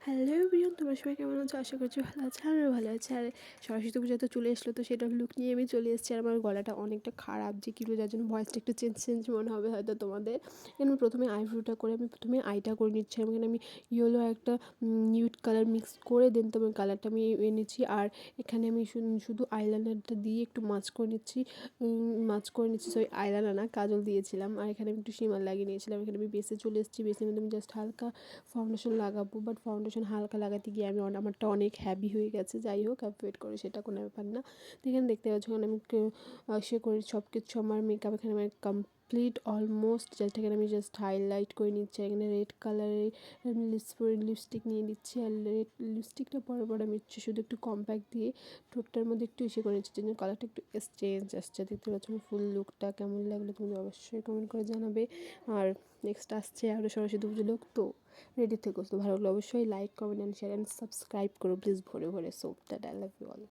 Hello everyone, তোমরা সবাই কেমন আছো? আশা করছি ভালো আছে। আমিও ভালো আছি। আর সরস্বতী পূজা তো চলে আসলো, তো সেটার লুক নিয়ে আমি চলে এসেছি। আর আমার গলাটা অনেকটা খারাপ যে কী, যার জন্য ভয়েসটা একটু চেঞ্জ চেঞ্জ মনে হবে হয়তো তোমাদের। এখানে আমি প্রথমে আইব্রোটা করে আমি প্রথমে আইটা করে নিচ্ছি। এখানে আমি ইয়েলো একটা নিউড কালার মিক্স করে দেন তো আমি কালারটা আমি এনেছি। আর এখানে আমি শুধু আইলাইনারটা দিয়ে একটু মাছ করে নিচ্ছি, সরি আইলাইনার না, কাজল দিয়েছিলাম। আর এখানে আমি একটু শিমার লাগিয়ে নিয়েছিলাম। এখানে আমি বেসে চলে এসেছি। বেসের মধ্যে আমি জাস্ট হালকা ফাউন্ডেশন লাগাবো, বাট ফাউন্ডেশন হালকা লাগাতে গিয়ে আমারটা অনেক হ্যাভি হয়ে গেছে। যাই হোক, অ্যাভয়েড করে, সেটা কোনো ব্যাপার না। তো এখানে দেখতে পাচ্ছ এখানে আমি সে করে সব কিছু আমার মেকআপ এখানে আমার কমপ্লিট অলমোস্ট। জাস্ট এখানে আমি জাস্ট হাইলাইট করে নিচ্ছি। এখানে রেড কালারের লিপস্টিক নিয়ে নিচ্ছি। আর রেড লিপস্টিকটা পরে আমি শুধু একটু কম্প্যাক্ট দিয়ে ঠোঁটটার মধ্যে একটু করে নিচ্ছি, জন্য কালারটা একটু চেঞ্জ আসছে। দেখতে পাচ্ছ আমার ফুল লুকটা কেমন লাগলো তুমি অবশ্যই কমেন্ট করে জানাবে। আর নেক্সট আসছে আরও সরস্বতী পুজো লোক, তো রেডি থেকো। তো ভালো লাগলে অবশ্যই like, comment and share and subscribe করো প্লিজ ভরে ভরে। So that I love you all.